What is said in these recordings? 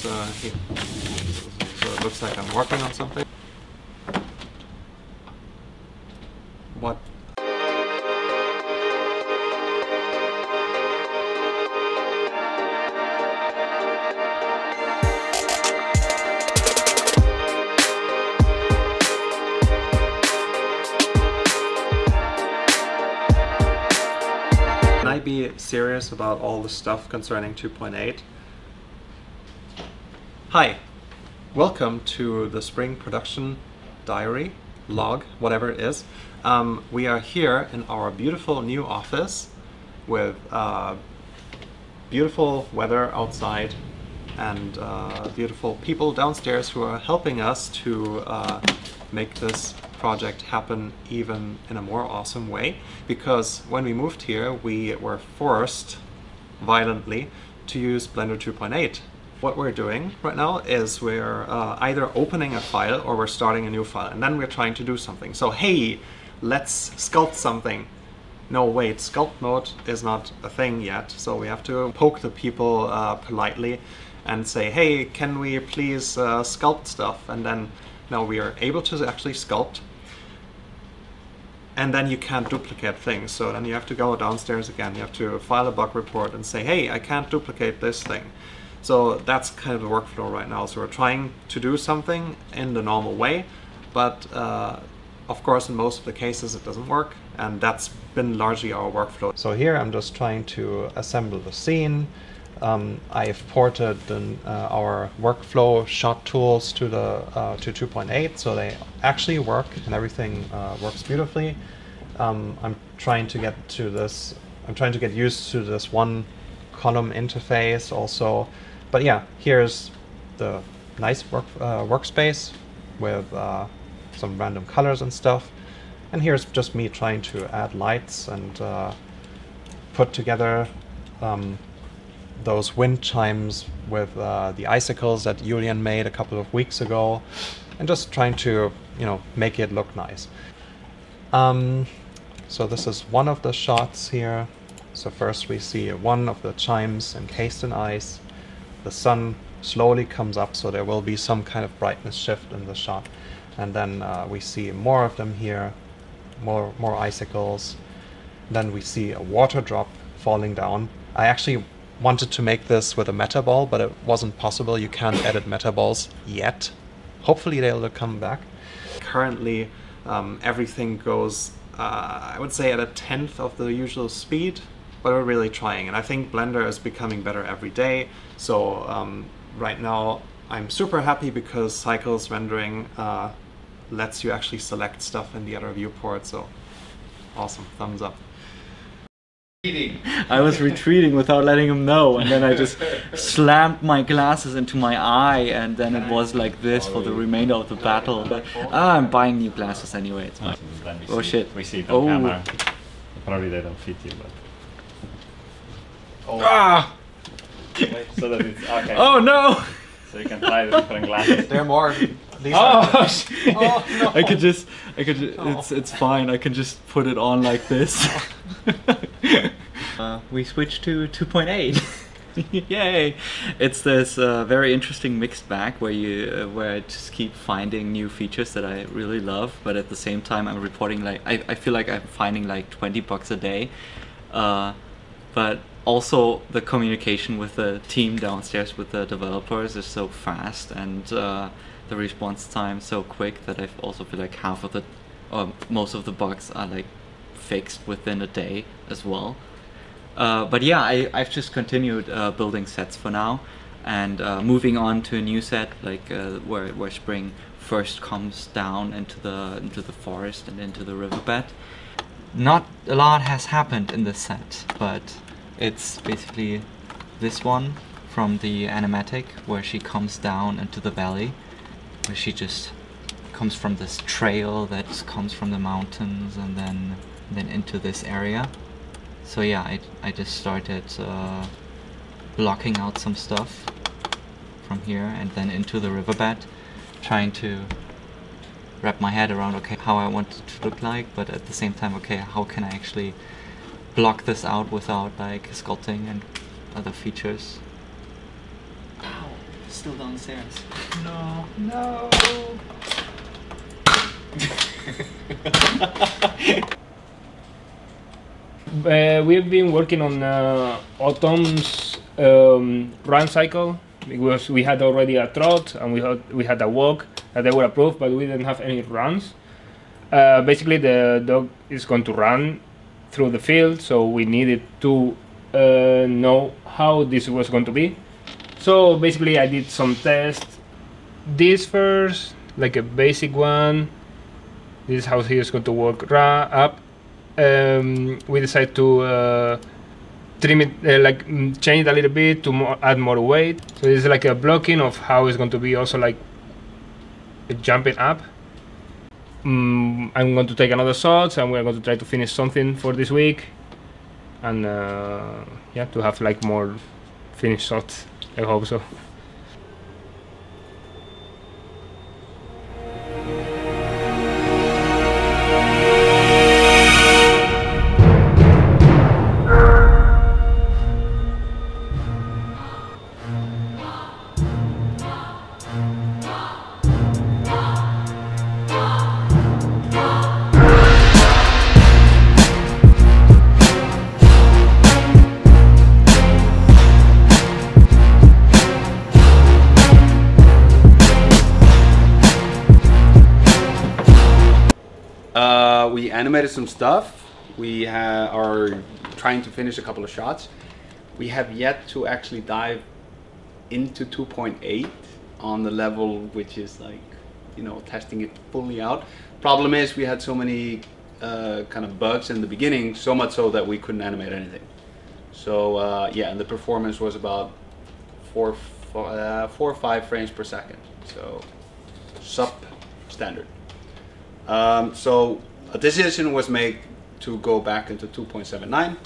So it looks like I'm working on something. What? Can I be serious about all the stuff concerning 2.8? Hi, welcome to the spring production diary, log, whatever it is. We are here in our beautiful new office with beautiful weather outside and beautiful people downstairs who are helping us to make this project happen even in a more awesome way, because when we moved here we were forced violently to use Blender 2.8. What we're doing right now is we're either opening a file or we're starting a new file, and then we're trying to do something. So hey, let's sculpt something. No, wait, sculpt mode is not a thing yet, so we have to poke the people politely and say, hey, can we please sculpt stuff? And then now we are able to actually sculpt. And then you can't duplicate things, so then you have to go downstairs again. You have to file a bug report and say, hey, I can't duplicate this thing. So that's kind of the workflow right now. So we're trying to do something in the normal way, but of course in most of the cases it doesn't work, and that's been largely our workflow. So here I'm just trying to assemble the scene. I've ported our workflow shot tools to the to 2.8, so they actually work and everything works beautifully. I'm trying to get used to this one column interface also. But yeah, here's the nice workspace with some random colors and stuff. And here's just me trying to add lights and put together those wind chimes with the icicles that Julian made a couple of weeks ago, and just trying to, you know, make it look nice. So this is one of the shots here. So first we see one of the chimes encased in ice. The sun slowly comes up, so there will be some kind of brightness shift in the shot. And then we see more of them here, more icicles. Then we see a water drop falling down. I actually wanted to make this with a meta ball, but it wasn't possible. You can't edit meta balls yet. Hopefully they'll come back. Currently everything goes, I would say, at a 1/10 of the usual speed, but we're really trying. And I think Blender is becoming better every day. So right now I'm super happy because Cycles rendering lets you actually select stuff in the other viewport. So awesome, thumbs up. I was retreating without letting him know, and then I just slammed my glasses into my eye, and then it was like this for the remainder of the battle. But I'm buying new glasses anyway, it's fine. Oh shit. We see it on camera. Probably they don't fit you, but... Oh. Ah! So that it's okay. Oh no! So you can try different glasses. There are more. These oh, oh no! I could just, it's fine. I can just put it on like this. We switched to 2.8. Yay! It's this very interesting mixed bag where I just keep finding new features that I really love, but at the same time I'm reporting like I feel like I'm finding like 20 bucks a day, but also the communication with the team downstairs with the developers is so fast, and the response time so quick that I also feel like half of the most of the bugs are like fixed within a day as well. But yeah, I've just continued building sets for now, and moving on to a new set, like where spring first comes down into the forest and into the riverbed. Not a lot has happened in this set, but it's basically this one from the animatic where she comes down into the valley, where she just comes from this trail that comes from the mountains and then into this area. So yeah, I just started blocking out some stuff from here and then into the riverbed, trying to wrap my head around, okay, how I want it to look like, but at the same time, okay, how can I actually block this out without like sculpting and other features. still down the stairs. No, no. We've been working on autumn's run cycle because we had already a trot and we had a walk that they were approved, but we didn't have any runs. Basically, the dog is going to run through the field, so we needed to know how this was going to be. So basically, I did some tests. This first, like a basic one. This is how he is going to walk up. We decided to trim it, change it a little bit to add more weight. So this is like a blocking of how it's going to be also like jumping up. I'm going to take another shots and we're going to try to finish something for this week. And yeah, to have like more finished shots, I hope so. We animated some stuff. We are trying to finish a couple of shots. We have yet to actually dive into 2.8 on the level which is like, you know, testing it fully out. Problem is we had so many kind of bugs in the beginning, so much so that we couldn't animate anything. So yeah, and the performance was about 4 or 5 frames per second. So substandard. So a decision was made to go back into 2.79,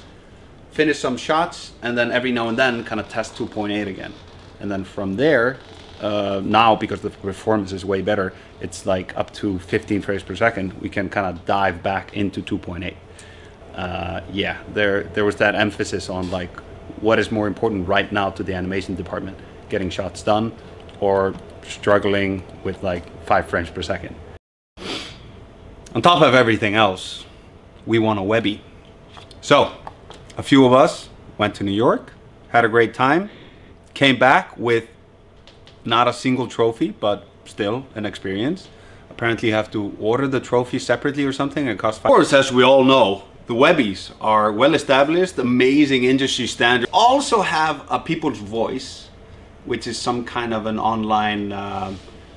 finish some shots, and then every now and then kind of test 2.8 again. And then from there, now because the performance is way better, it's like up to 15 frames per second, we can kind of dive back into 2.8. Yeah, there was that emphasis on like what is more important right now to the animation department, getting shots done or struggling with like 5 frames per second. On top of everything else, we won a Webby. So, a few of us went to New York, had a great time, came back with not a single trophy, but still an experience. Apparently you have to order the trophy separately or something, and it costs $5. Of course, as we all know, the Webbies are well established, amazing industry standard. Also have a People's Voice, which is some kind of an online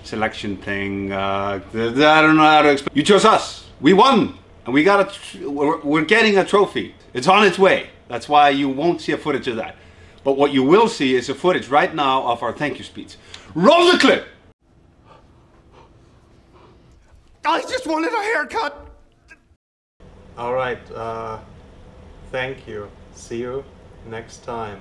selection thing. I don't know how to explain. You chose us. We won, and we got we're getting a trophy. It's on its way. That's why you won't see a footage of that. But what you will see is a footage right now of our thank you speech. Roll the clip. I just wanted a haircut. All right. Thank you. See you next time.